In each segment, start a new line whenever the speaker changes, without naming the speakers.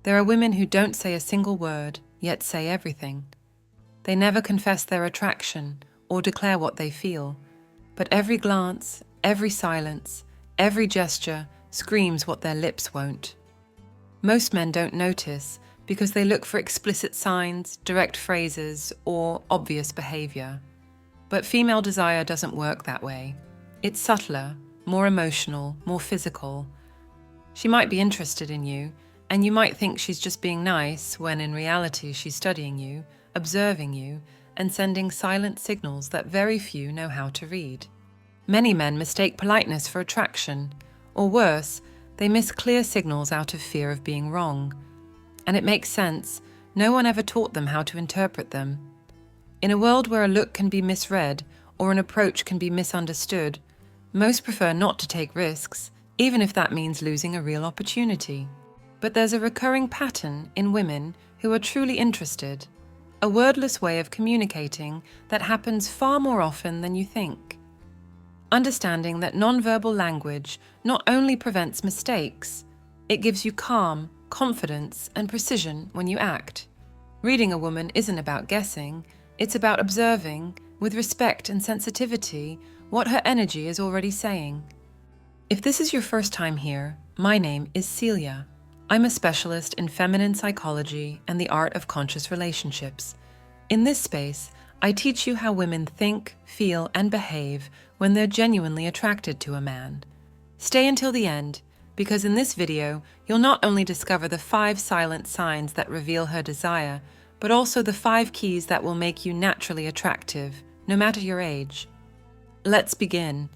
There are women who don't say a single word, yet say everything. They never confess their attraction or declare what they feel, but every glance, every silence, every gesture screams what their lips won't. Most men don't notice because they look for explicit signs, direct phrases, or obvious behavior. But female desire doesn't work that way. It's subtler, more emotional, more physical. She might be interested in you, and you might think she's just being nice when in reality she's studying you, observing you, and sending silent signals that very few know how to read. Many men mistake politeness for attraction, or worse, they miss clear signals out of fear of being wrong. And it makes sense, no one ever taught them how to interpret them. In a world where a look can be misread or an approach can be misunderstood, most prefer not to take risks, even if that means losing a real opportunity. But there's a recurring pattern in women who are truly interested, a wordless way of communicating that happens far more often than you think. Understanding that nonverbal language not only prevents mistakes, it gives you calm, confidence, and precision when you act. Reading a woman isn't about guessing, it's about observing, with respect and sensitivity, what her energy is already saying. If this is your first time here, my name is Celia. I'm a specialist in feminine psychology and the art of conscious relationships. In this space, I teach you how women think, feel, and behave when they're genuinely attracted to a man. Stay until the end, because in this video, you'll not only discover the 5 silent signs that reveal her desire, but also the 5 keys that will make you naturally attractive, no matter your age. Let's begin.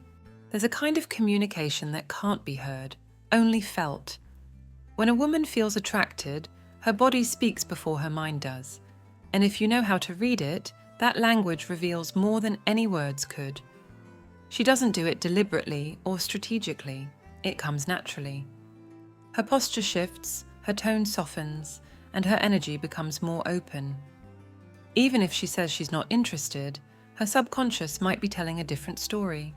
There's a kind of communication that can't be heard, only felt. When a woman feels attracted, her body speaks before her mind does. And if you know how to read it, that language reveals more than any words could. She doesn't do it deliberately or strategically. It comes naturally. Her posture shifts, her tone softens, and her energy becomes more open. Even if she says she's not interested, her subconscious might be telling a different story.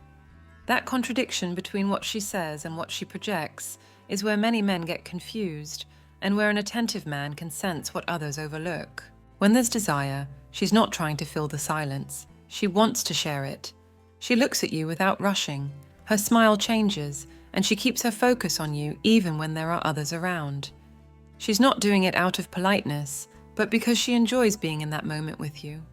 That contradiction between what she says and what she projects is where many men get confused, and where an attentive man can sense what others overlook. When there's desire, she's not trying to fill the silence. She wants to share it. She looks at you without rushing. Her smile changes, and she keeps her focus on you even when there are others around. She's not doing it out of politeness, but because she enjoys being in that moment with you.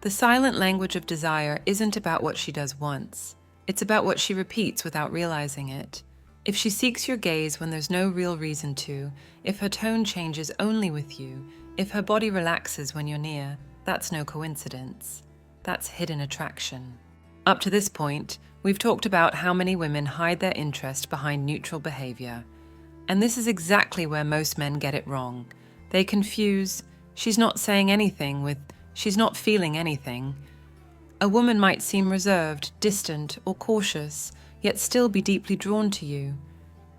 The silent language of desire isn't about what she does once. It's about what she repeats without realizing it. If she seeks your gaze when there's no real reason to, if her tone changes only with you, if her body relaxes when you're near, that's no coincidence. That's hidden attraction. Up to this point, we've talked about how many women hide their interest behind neutral behavior. And this is exactly where most men get it wrong. They confuse, she's not saying anything with, she's not feeling anything. A woman might seem reserved, distant, or cautious, yet still be deeply drawn to you.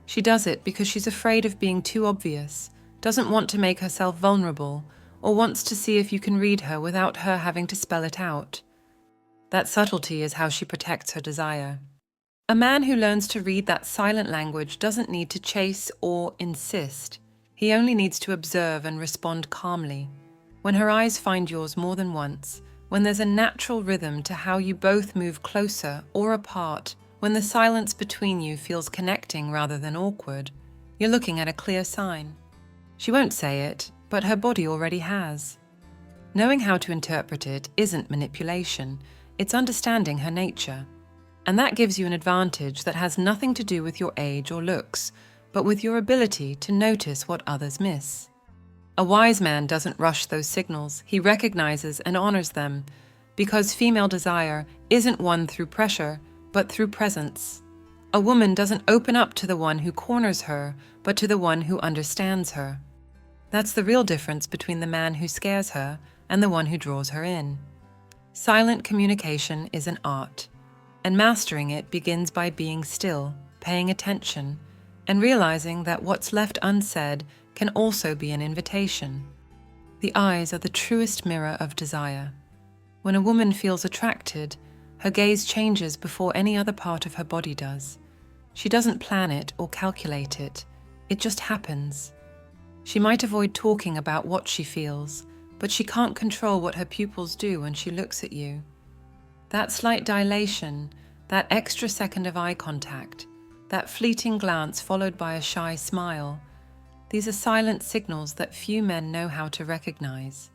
She does it because she's afraid of being too obvious, doesn't want to make herself vulnerable, or wants to see if you can read her without her having to spell it out. That subtlety is how she protects her desire. A man who learns to read that silent language doesn't need to chase or insist. He only needs to observe and respond calmly. When her eyes find yours more than once, when there's a natural rhythm to how you both move closer or apart, when the silence between you feels connecting rather than awkward, you're looking at a clear sign. She won't say it, but her body already has. Knowing how to interpret it isn't manipulation, it's understanding her nature. And that gives you an advantage that has nothing to do with your age or looks, but with your ability to notice what others miss. A wise man doesn't rush those signals, he recognizes and honors them, because female desire isn't won through pressure, but through presence. A woman doesn't open up to the one who corners her, but to the one who understands her. That's the real difference between the man who scares her and the one who draws her in. Silent communication is an art, and mastering it begins by being still, paying attention, and realizing that what's left unsaid can also be an invitation. The eyes are the truest mirror of desire. When a woman feels attracted, her gaze changes before any other part of her body does. She doesn't plan it or calculate it. It just happens. She might avoid talking about what she feels, but she can't control what her pupils do when she looks at you. That slight dilation, that extra second of eye contact, that fleeting glance followed by a shy smile, these are silent signals that few men know how to recognize.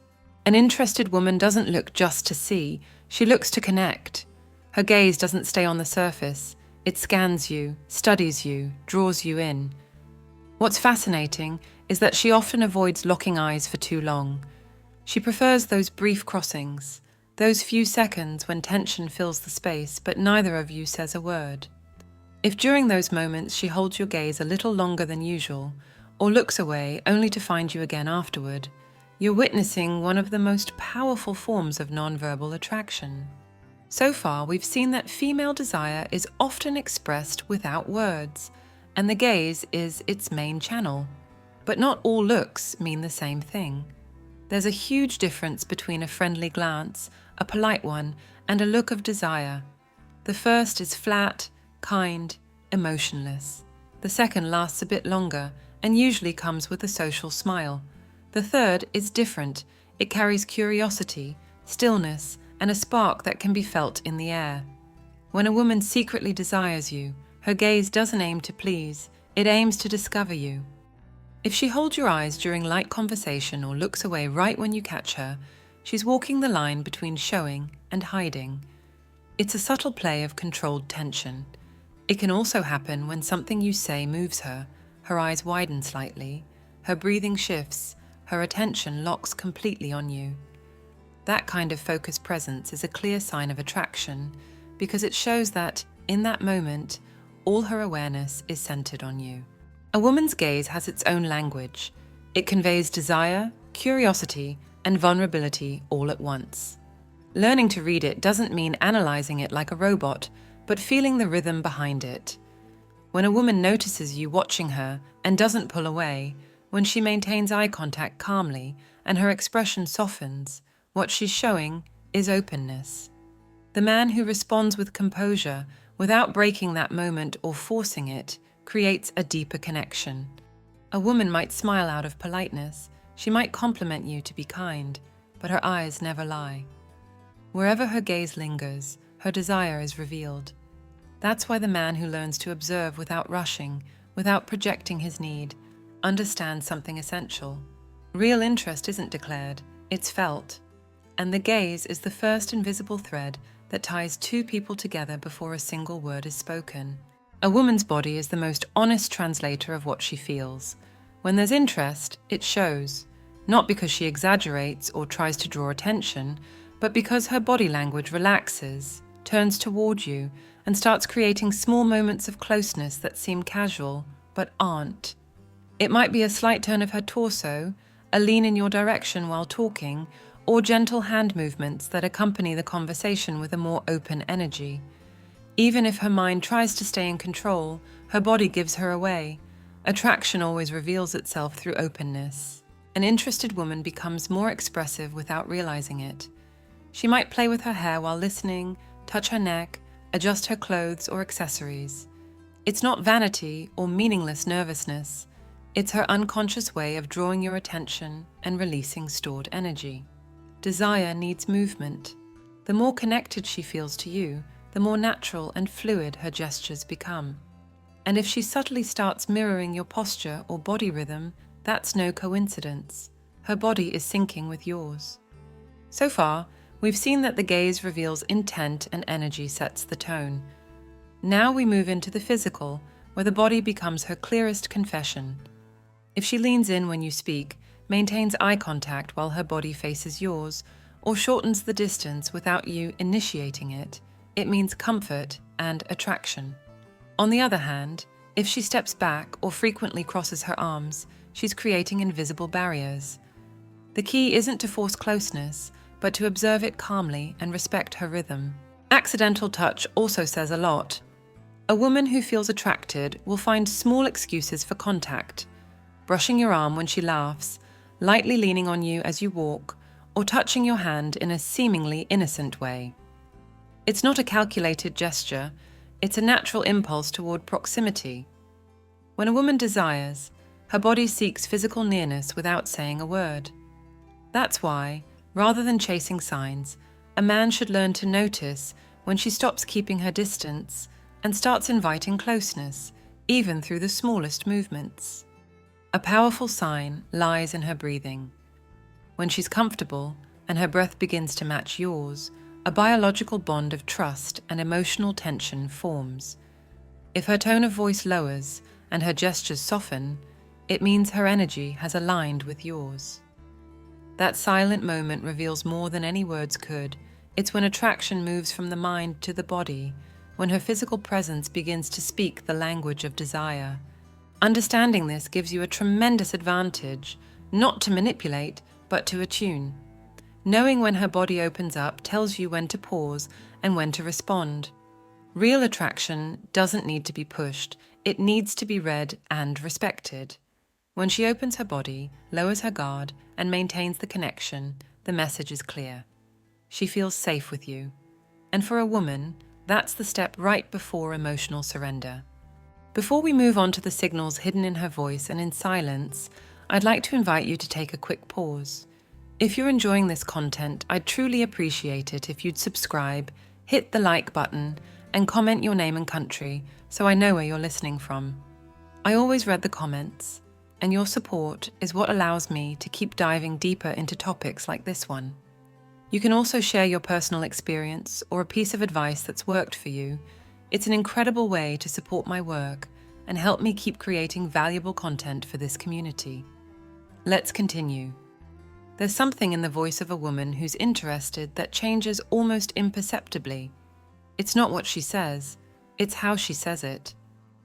An interested woman doesn't look just to see, she looks to connect. Her gaze doesn't stay on the surface, it scans you, studies you, draws you in. What's fascinating is that she often avoids locking eyes for too long. She prefers those brief crossings, those few seconds when tension fills the space but neither of you says a word. If during those moments she holds your gaze a little longer than usual, or looks away only to find you again afterward, you're witnessing one of the most powerful forms of nonverbal attraction. So far, we've seen that female desire is often expressed without words, and the gaze is its main channel. But not all looks mean the same thing. There's a huge difference between a friendly glance, a polite one, and a look of desire. The first is flat, kind, emotionless. The second lasts a bit longer and usually comes with a social smile. The third is different. It carries curiosity, stillness, and a spark that can be felt in the air. When a woman secretly desires you, her gaze doesn't aim to please, it aims to discover you. If she holds your eyes during light conversation or looks away right when you catch her, she's walking the line between showing and hiding. It's a subtle play of controlled tension. It can also happen when something you say moves her. Her eyes widen slightly, her breathing shifts, her attention locks completely on you. That kind of focused presence is a clear sign of attraction because it shows that, in that moment, all her awareness is centered on you. A woman's gaze has its own language. It conveys desire, curiosity, and vulnerability all at once. Learning to read it doesn't mean analyzing it like a robot, but feeling the rhythm behind it. When a woman notices you watching her and doesn't pull away, when she maintains eye contact calmly and her expression softens, what she's showing is openness. The man who responds with composure, without breaking that moment or forcing it, creates a deeper connection. A woman might smile out of politeness, she might compliment you to be kind, but her eyes never lie. Wherever her gaze lingers, her desire is revealed. That's why the man who learns to observe without rushing, without projecting his need, understands something essential. Real interest isn't declared, it's felt. And the gaze is the first invisible thread that ties two people together before a single word is spoken. A woman's body is the most honest translator of what she feels. When there's interest, it shows, not because she exaggerates or tries to draw attention, but because her body language relaxes, turns toward you, and starts creating small moments of closeness that seem casual, but aren't. It might be a slight turn of her torso, a lean in your direction while talking, or gentle hand movements that accompany the conversation with a more open energy. Even if her mind tries to stay in control, her body gives her away. Attraction always reveals itself through openness. An interested woman becomes more expressive without realizing it. She might play with her hair while listening, touch her neck, adjust her clothes or accessories. It's not vanity or meaningless nervousness. It's her unconscious way of drawing your attention and releasing stored energy. Desire needs movement. The more connected she feels to you, the more natural and fluid her gestures become. And if she subtly starts mirroring your posture or body rhythm, that's no coincidence. Her body is syncing with yours. So far, we've seen that the gaze reveals intent and energy sets the tone. Now we move into the physical, where the body becomes her clearest confession. If she leans in when you speak, maintains eye contact while her body faces yours, or shortens the distance without you initiating it, it means comfort and attraction. On the other hand, if she steps back or frequently crosses her arms, she's creating invisible barriers. The key isn't to force closeness, but to observe it calmly and respect her rhythm. Accidental touch also says a lot. A woman who feels attracted will find small excuses for contact, brushing your arm when she laughs, lightly leaning on you as you walk, or touching your hand in a seemingly innocent way. It's not a calculated gesture, it's a natural impulse toward proximity. When a woman desires, Her body seeks physical nearness without saying a word. That's why, rather than chasing signs, a man should learn to notice when she stops keeping her distance and starts inviting closeness, even through the smallest movements. A powerful sign lies in her breathing. When she's comfortable and her breath begins to match yours, a biological bond of trust and emotional tension forms. If her tone of voice lowers and her gestures soften, it means her energy has aligned with yours. That silent moment reveals more than any words could. It's when attraction moves from the mind to the body, when her physical presence begins to speak the language of desire. Understanding this gives you a tremendous advantage, not to manipulate, but to attune. Knowing when her body opens up tells you when to pause and when to respond. Real attraction doesn't need to be pushed, it needs to be read and respected. When she opens her body, lowers her guard, and maintains the connection, the message is clear. She feels safe with you. And for a woman, that's the step right before emotional surrender. Before we move on to the signals hidden in her voice and in silence, I'd like to invite you to take a quick pause. If you're enjoying this content, I'd truly appreciate it if you'd subscribe, hit the like button, and comment your name and country so I know where you're listening from. I always read the comments, and your support is what allows me to keep diving deeper into topics like this one. You can also share your personal experience or a piece of advice that's worked for you. It's an incredible way to support my work and help me keep creating valuable content for this community. Let's continue. There's something in the voice of a woman who's interested that changes almost imperceptibly. It's not what she says, it's how she says it.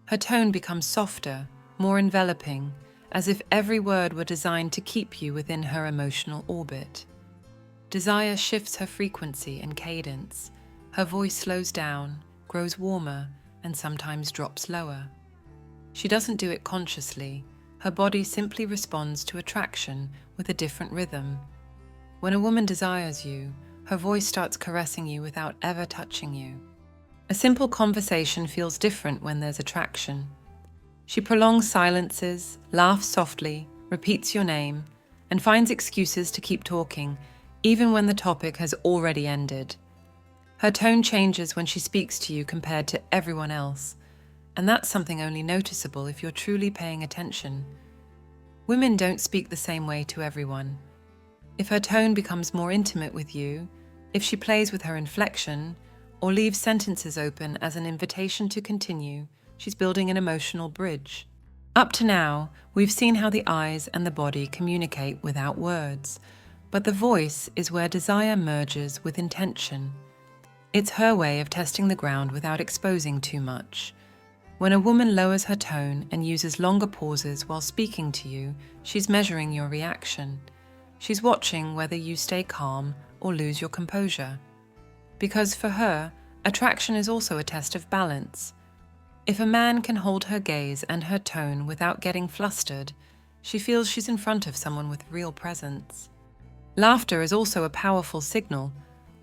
Her tone becomes softer, more enveloping, as if every word were designed to keep you within her emotional orbit. Desire shifts her frequency and cadence. Her voice slows down, grows warmer, and sometimes drops lower. She doesn't do it consciously. Her body simply responds to attraction with a different rhythm. When a woman desires you, her voice starts caressing you without ever touching you. A simple conversation feels different when there's attraction. She prolongs silences, laughs softly, repeats your name, and finds excuses to keep talking, even when the topic has already ended. Her tone changes when she speaks to you compared to everyone else, and that's something only noticeable if you're truly paying attention. Women don't speak the same way to everyone. If her tone becomes more intimate with you, if she plays with her inflection, or leaves sentences open as an invitation to continue, she's building an emotional bridge. Up to now, we've seen how the eyes and the body communicate without words, but the voice is where desire merges with intention. It's her way of testing the ground without exposing too much. When a woman lowers her tone and uses longer pauses while speaking to you, she's measuring your reaction. She's watching whether you stay calm or lose your composure. Because for her, attraction is also a test of balance. If a man can hold her gaze and her tone without getting flustered, she feels she's in front of someone with real presence. Laughter is also a powerful signal.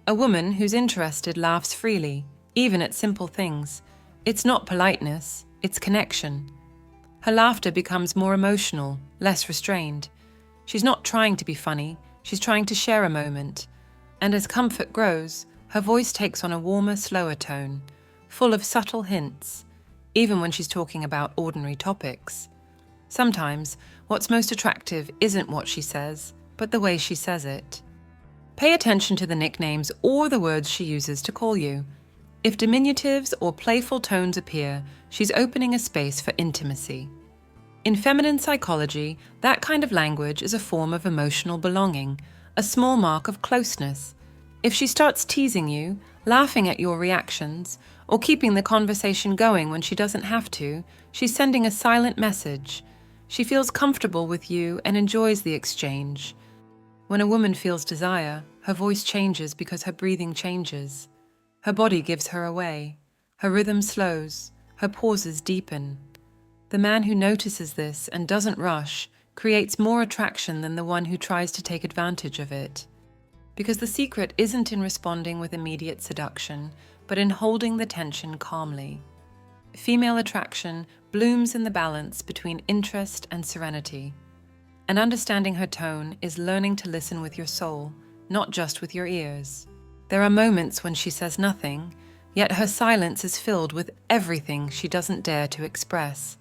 A woman who's interested laughs freely, even at simple things. It's not politeness, it's connection. Her laughter becomes more emotional, less restrained. She's not trying to be funny, she's trying to share a moment. And as comfort grows, her voice takes on a warmer, slower tone, full of subtle hints, even when she's talking about ordinary topics. Sometimes, what's most attractive isn't what she says, but the way she says it. Pay attention to the nicknames or the words she uses to call you. If diminutives or playful tones appear, she's opening a space for intimacy. In feminine psychology, that kind of language is a form of emotional belonging, a small mark of closeness. If she starts teasing you, laughing at your reactions, or keeping the conversation going when she doesn't have to, she's sending a silent message. She feels comfortable with you and enjoys the exchange. When a woman feels desire, her voice changes because her breathing changes. Her body gives her away. Her rhythm slows. Her pauses deepen. The man who notices this and doesn't rush creates more attraction than the one who tries to take advantage of it. Because the secret isn't in responding with immediate seduction, but in holding the tension calmly. Female attraction blooms in the balance between interest and serenity. And understanding her tone is learning to listen with your soul, not just with your ears. There are moments when she says nothing, yet her silence is filled with everything she doesn't dare to express.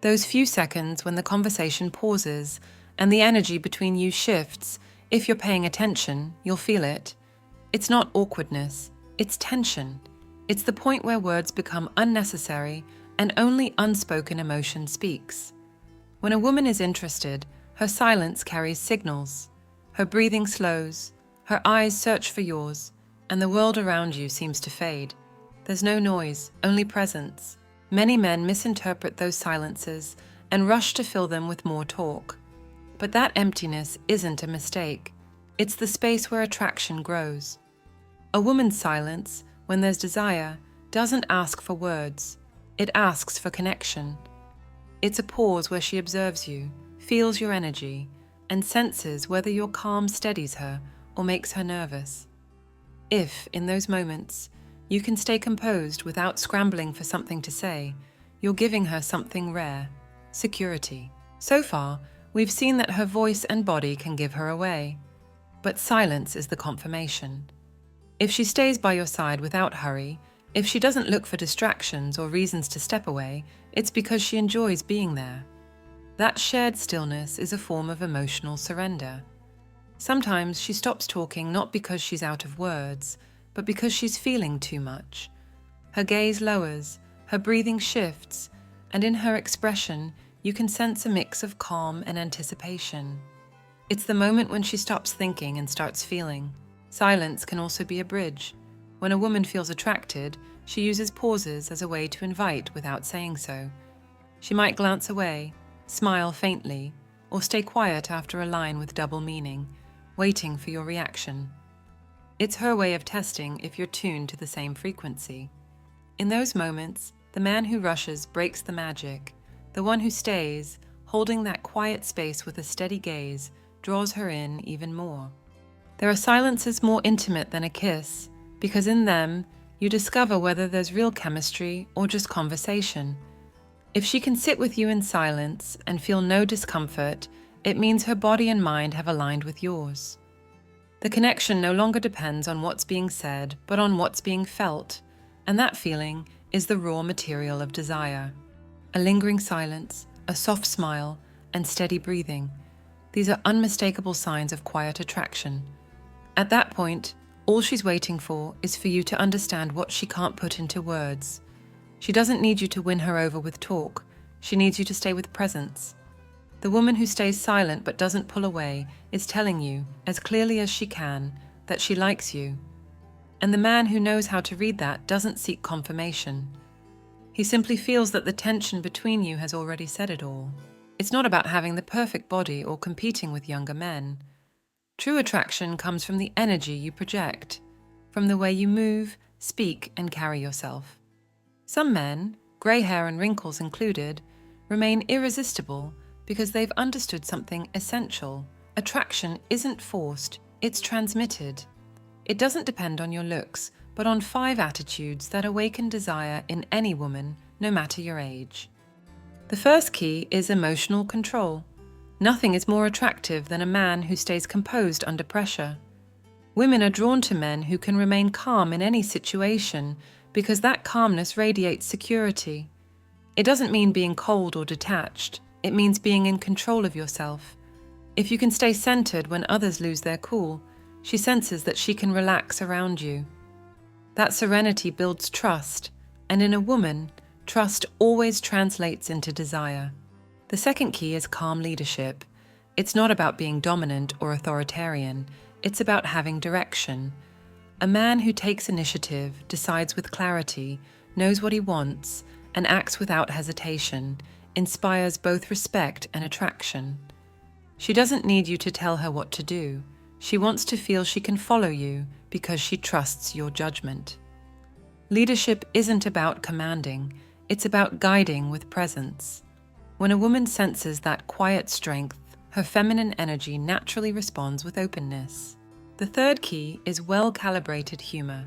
Those few seconds when the conversation pauses and the energy between you shifts, if you're paying attention, you'll feel it. It's not awkwardness, it's tension. It's the point where words become unnecessary and only unspoken emotion speaks. When a woman is interested, her silence carries signals. Her breathing slows, her eyes search for yours, and the world around you seems to fade. There's no noise, only presence. Many men misinterpret those silences and rush to fill them with more talk. But that emptiness isn't a mistake. It's the space where attraction grows. A woman's silence, when there's desire, doesn't ask for words. It asks for connection. It's a pause where she observes you, feels your energy, and senses whether your calm steadies her or makes her nervous. If, in those moments, you can stay composed without scrambling for something to say, you're giving her something rare: security. So far, we've seen that her voice and body can give her away, but silence is the confirmation. If she stays by your side without hurry, if she doesn't look for distractions or reasons to step away, it's because she enjoys being there. That shared stillness is a form of emotional surrender. Sometimes she stops talking not because she's out of words, but because she's feeling too much. Her gaze lowers, her breathing shifts, and in her expression, you can sense a mix of calm and anticipation. It's the moment when she stops thinking and starts feeling. Silence can also be a bridge. When a woman feels attracted, she uses pauses as a way to invite without saying so. She might glance away, smile faintly, or stay quiet after a line with double meaning, waiting for your reaction. It's her way of testing if you're tuned to the same frequency. In those moments, the man who rushes breaks the magic. The one who stays, holding that quiet space with a steady gaze, draws her in even more. There are silences more intimate than a kiss, because in them, you discover whether there's real chemistry or just conversation. If she can sit with you in silence and feel no discomfort, it means her body and mind have aligned with yours. The connection no longer depends on what's being said, but on what's being felt, and that feeling is the raw material of desire. A lingering silence, a soft smile, and steady breathing. These are unmistakable signs of quiet attraction. At that point, all she's waiting for is for you to understand what she can't put into words. She doesn't need you to win her over with talk. She needs you to stay with presence. The woman who stays silent but doesn't pull away is telling you, as clearly as she can, that she likes you. And the man who knows how to read that doesn't seek confirmation. He simply feels that the tension between you has already said it all. It's not about having the perfect body or competing with younger men. True attraction comes from the energy you project, from the way you move, speak, and carry yourself. Some men, grey hair and wrinkles included, remain irresistible because they've understood something essential. Attraction isn't forced, it's transmitted. It doesn't depend on your looks, but on 5 attitudes that awaken desire in any woman, no matter your age. The first key is emotional control. Nothing is more attractive than a man who stays composed under pressure. Women are drawn to men who can remain calm in any situation because that calmness radiates security. It doesn't mean being cold or detached. It means being in control of yourself. If you can stay centered when others lose their cool, she senses that she can relax around you. That serenity builds trust, and in a woman, trust always translates into desire. The second key is calm leadership. It's not about being dominant or authoritarian. It's about having direction. A man who takes initiative, decides with clarity, knows what he wants, and acts without hesitation, inspires both respect and attraction. She doesn't need you to tell her what to do. She wants to feel she can follow you because she trusts your judgment. Leadership isn't about commanding, it's about guiding with presence. When a woman senses that quiet strength, her feminine energy naturally responds with openness. The third key is well-calibrated humor.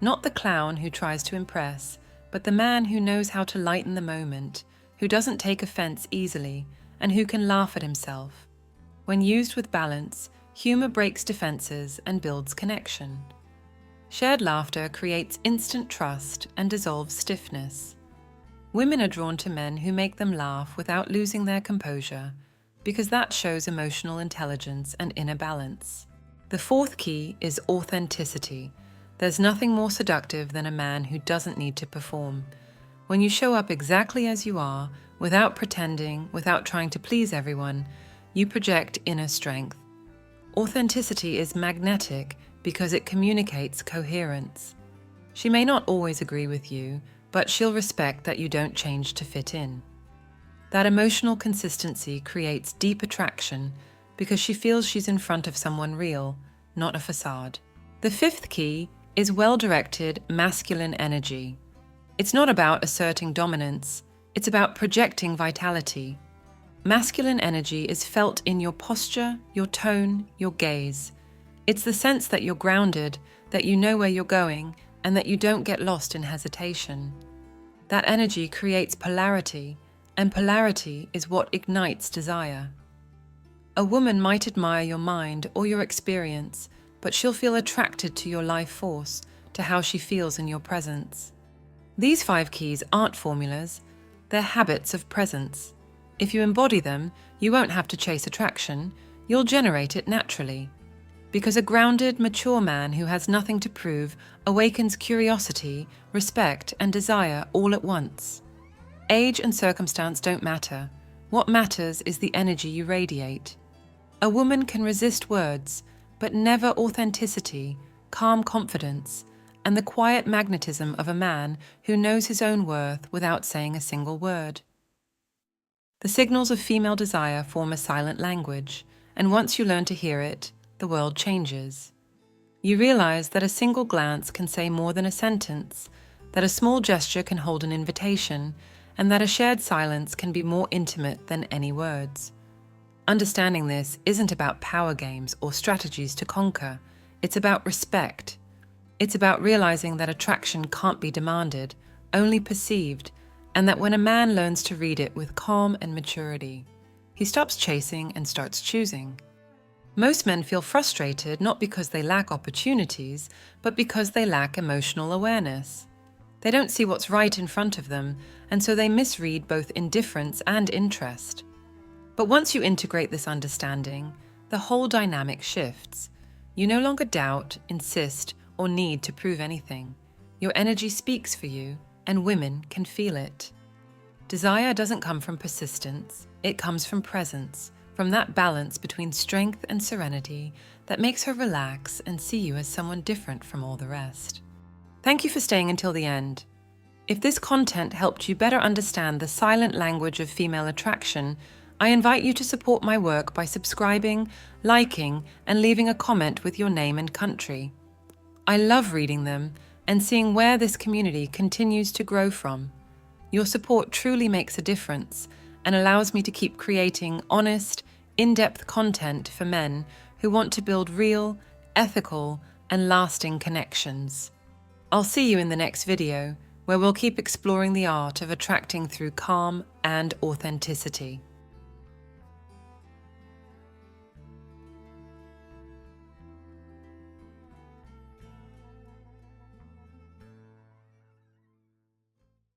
Not the clown who tries to impress, but the man who knows how to lighten the moment, who doesn't take offense easily, and who can laugh at himself. When used with balance, humor breaks defenses and builds connection. Shared laughter creates instant trust and dissolves stiffness. Women are drawn to men who make them laugh without losing their composure, because that shows emotional intelligence and inner balance. The fourth key is authenticity. There's nothing more seductive than a man who doesn't need to perform. When you show up exactly as you are, without pretending, without trying to please everyone, you project inner strength. Authenticity is magnetic because it communicates coherence. She may not always agree with you, but she'll respect that you don't change to fit in. That emotional consistency creates deep attraction because she feels she's in front of someone real, not a facade. The fifth key is well-directed masculine energy. It's not about asserting dominance, it's about projecting vitality. Masculine energy is felt in your posture, your tone, your gaze. It's the sense that you're grounded, that you know where you're going, and that you don't get lost in hesitation. That energy creates polarity, and polarity is what ignites desire. A woman might admire your mind or your experience, but she'll feel attracted to your life force, to how she feels in your presence. These 5 keys aren't formulas, they're habits of presence. If you embody them, you won't have to chase attraction, you'll generate it naturally. Because a grounded, mature man who has nothing to prove awakens curiosity, respect, and desire all at once. Age and circumstance don't matter. What matters is the energy you radiate. A woman can resist words, but never authenticity, calm confidence, and the quiet magnetism of a man who knows his own worth without saying a single word. The signals of female desire form a silent language, and once you learn to hear it, the world changes. You realize that a single glance can say more than a sentence, that a small gesture can hold an invitation, and that a shared silence can be more intimate than any words. Understanding this isn't about power games or strategies to conquer. It's about respect. It's about realizing that attraction can't be demanded, only perceived, and that when a man learns to read it with calm and maturity, he stops chasing and starts choosing. Most men feel frustrated not because they lack opportunities, but because they lack emotional awareness. They don't see what's right in front of them, and so they misread both indifference and interest. But once you integrate this understanding, the whole dynamic shifts. You no longer doubt, insist, or need to prove anything. Your energy speaks for you, and women can feel it. Desire doesn't come from persistence, it comes from presence, from that balance between strength and serenity that makes her relax and see you as someone different from all the rest. Thank you for staying until the end. If this content helped you better understand the silent language of female attraction, I invite you to support my work by subscribing, liking, and leaving a comment with your name and country. I love reading them and seeing where this community continues to grow from. Your support truly makes a difference and allows me to keep creating honest, in-depth content for men who want to build real, ethical, and lasting connections. I'll see you in the next video, where we'll keep exploring the art of attracting through calm and authenticity.